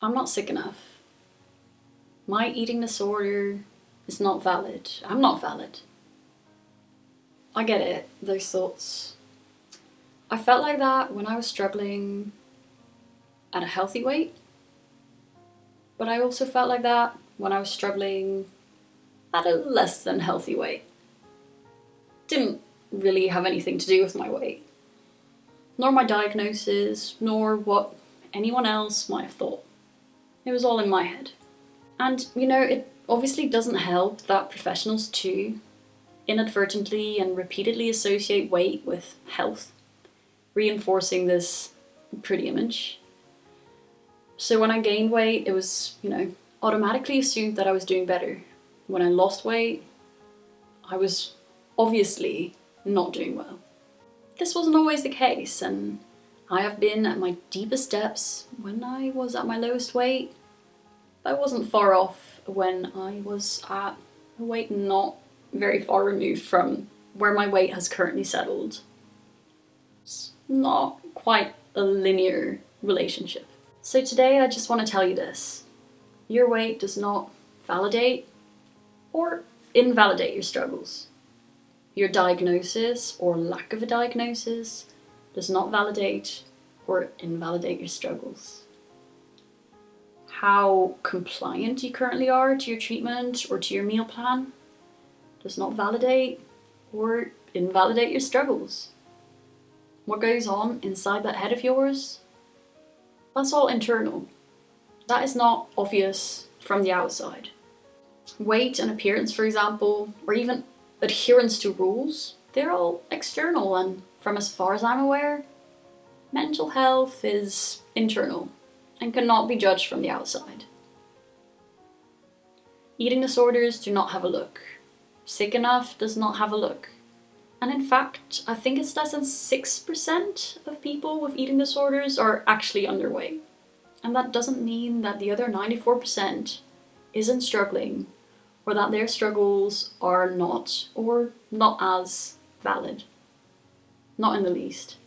I'm not sick enough. My eating disorder is not valid. I'm not valid. I get it, those thoughts. I felt like that when I was struggling at a healthy weight, but I also felt like that when I was struggling at a less than healthy weight. Didn't really have anything to do with my weight, nor my diagnosis, nor what anyone else might have thought. It was all in my head. And, it obviously doesn't help that professionals too inadvertently and repeatedly associate weight with health, reinforcing this pretty image. So when I gained weight, it was, automatically assumed that I was doing better. When I lost weight, I was obviously not doing well. This wasn't always the case, and I have been at my deepest depths when I was at my lowest weight. I wasn't far off when I was at a weight not very far removed from where my weight has currently settled. It's not quite a linear relationship. So today I just want to tell you this. Your weight does not validate or invalidate your struggles. Your diagnosis or lack of a diagnosis does not validate or invalidate your struggles. How compliant you currently are to your treatment or to your meal plan does not validate or invalidate your struggles. What goes on inside that head of yours, that's all internal. That is not obvious from the outside. Weight and appearance, for example, or even adherence to rules, they're all external, and from as far as I'm aware, mental health is internal and cannot be judged from the outside. Eating disorders do not have a look. Sick enough does not have a look. And in fact, I think it's less than 6% of people with eating disorders are actually underweight. And that doesn't mean that the other 94% isn't struggling, or that their struggles are not, or not as valid. Not in the least.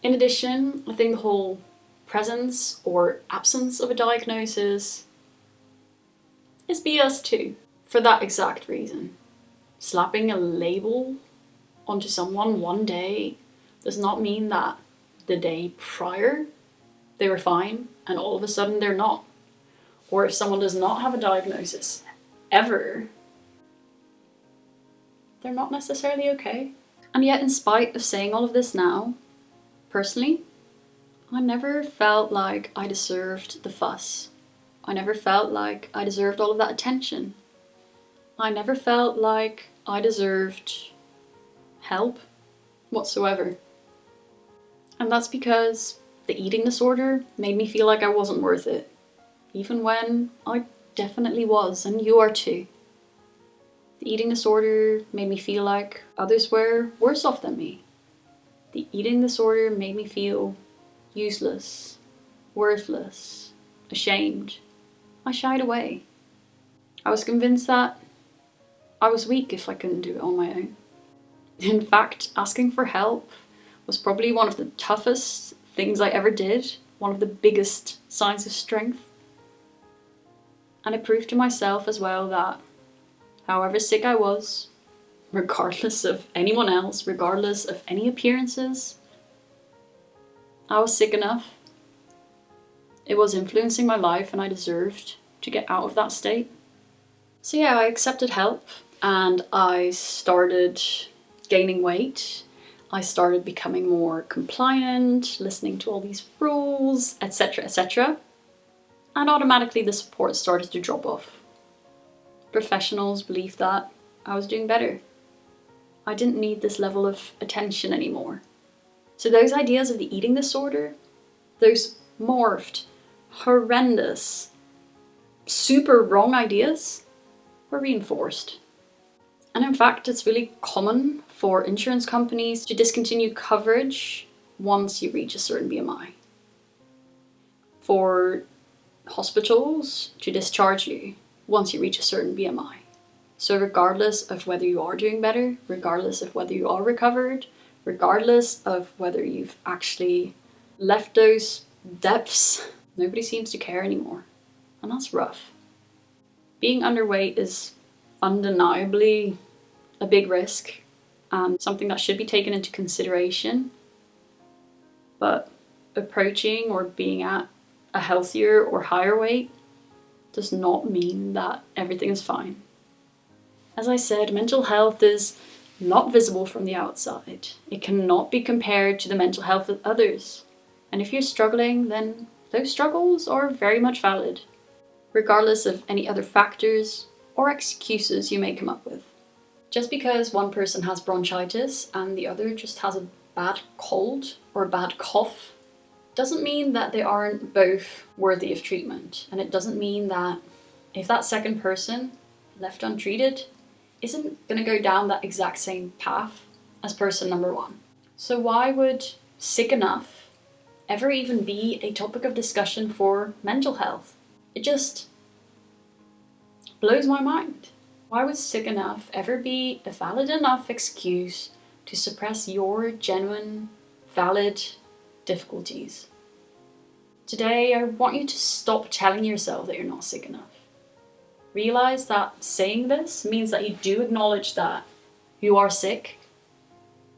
In addition, I think the whole presence or absence of a diagnosis is BS too, for that exact reason. Slapping a label onto someone one day does not mean that the day prior they were fine and all of a sudden they're not. Or if someone does not have a diagnosis ever, they're not necessarily okay. And yet, in spite of saying all of this now, personally, I never felt like I deserved the fuss. I never felt like I deserved all of that attention. I never felt like I deserved help whatsoever. And that's because the eating disorder made me feel like I wasn't worth it, even when I definitely was, and you are too. The eating disorder made me feel like others were worse off than me. The eating disorder made me feel useless, worthless, ashamed. I shied away. I was convinced that I was weak if I couldn't do it on my own. In fact, asking for help was probably one of the toughest things I ever did, one of the biggest signs of strength. And it proved to myself as well that however sick I was, regardless of anyone else, regardless of any appearances, I was sick enough. It was influencing my life and I deserved to get out of that state. So yeah, I accepted help and I started gaining weight. I started becoming more compliant, listening to all these rules, etc., etc. And automatically the support started to drop off. Professionals believed that I was doing better. I didn't need this level of attention anymore. So those ideas of the eating disorder, those morphed, horrendous, super wrong ideas were reinforced. And in fact, it's really common for insurance companies to discontinue coverage once you reach a certain BMI. For hospitals to discharge you once you reach a certain BMI. So regardless of whether you are doing better, regardless of whether you are recovered, regardless of whether you've actually left those depths Nobody seems to care anymore, and that's rough. Being underweight is undeniably a big risk and something that should be taken into consideration, but approaching or being at a healthier or higher weight does not mean that everything is fine. As I said, mental health is not visible from the outside. It cannot be compared to the mental health of others. And if you're struggling, then those struggles are very much valid, regardless of any other factors or excuses you may come up with. Just because one person has bronchitis and the other just has a bad cold or a bad cough doesn't mean that they aren't both worthy of treatment. And it doesn't mean that if that second person, left untreated, isn't going to go down that exact same path as person number one. So why would sick enough ever even be a topic of discussion for mental health? It just blows my mind. Why would sick enough ever be a valid enough excuse to suppress your genuine, valid difficulties? Today, I want you to stop telling yourself that you're not sick enough. Realize that saying this means that you do acknowledge that you are sick,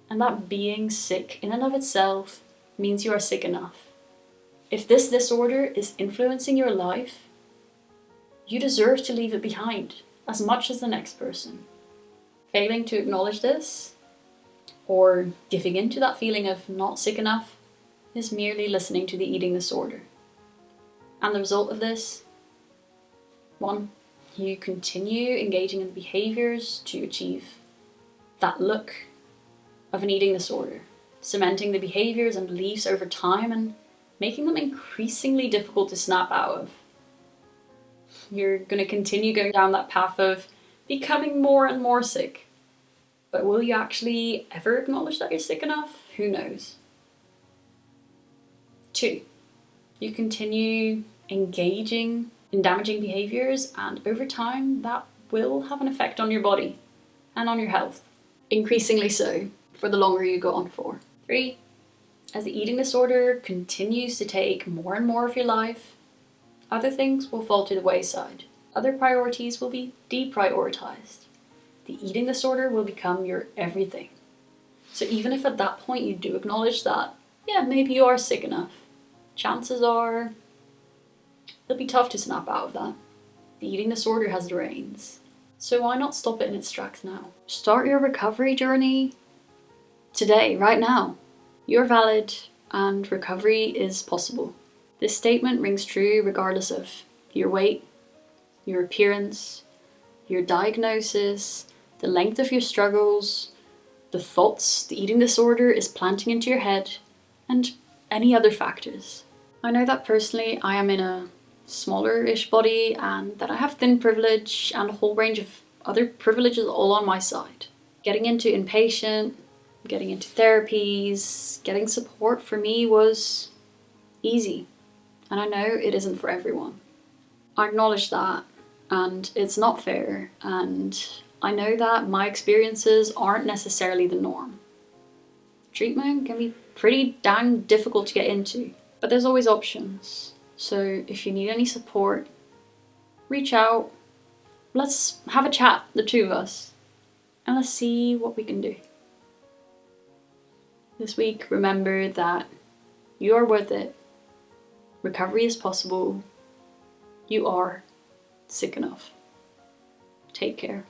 and that being sick in and of itself means you are sick enough. If this disorder is influencing your life, you deserve to leave it behind as much as the next person. Failing to acknowledge this, or giving in to that feeling of not sick enough, is merely listening to the eating disorder. And the result of this, 1, you continue engaging in behaviors to achieve that look of an eating disorder, cementing the behaviors and beliefs over time and making them increasingly difficult to snap out of. You're going to continue going down that path of becoming more and more sick. But will you actually ever acknowledge that you're sick enough? Who knows? 2, you continue engaging in damaging behaviors, and over time that will have an effect on your body and on your health. Increasingly so for the longer you go on for. 3, as the eating disorder continues to take more and more of your life, other things will fall to the wayside. Other priorities will be deprioritized. The eating disorder will become your everything. So even if at that point you do acknowledge that, yeah, maybe you are sick enough, chances are it'll be tough to snap out of that. The eating disorder has the reins. So why not stop it in its tracks now? Start your recovery journey today, right now. You're valid and recovery is possible. This statement rings true regardless of your weight, your appearance, your diagnosis, the length of your struggles, the thoughts the eating disorder is planting into your head, and any other factors. I know that personally I am in a smaller-ish body and that I have thin privilege and a whole range of other privileges all on my side. Getting into inpatient, getting into therapies, getting support for me was easy. And I know it isn't for everyone. I acknowledge that, and it's not fair, and I know that my experiences aren't necessarily the norm. Treatment can be pretty dang difficult to get into, but there's always options. So if you need any support, reach out. Let's have a chat, the two of us, and let's see what we can do. This week, remember that you are worth it. Recovery is possible. You are sick enough. Take care.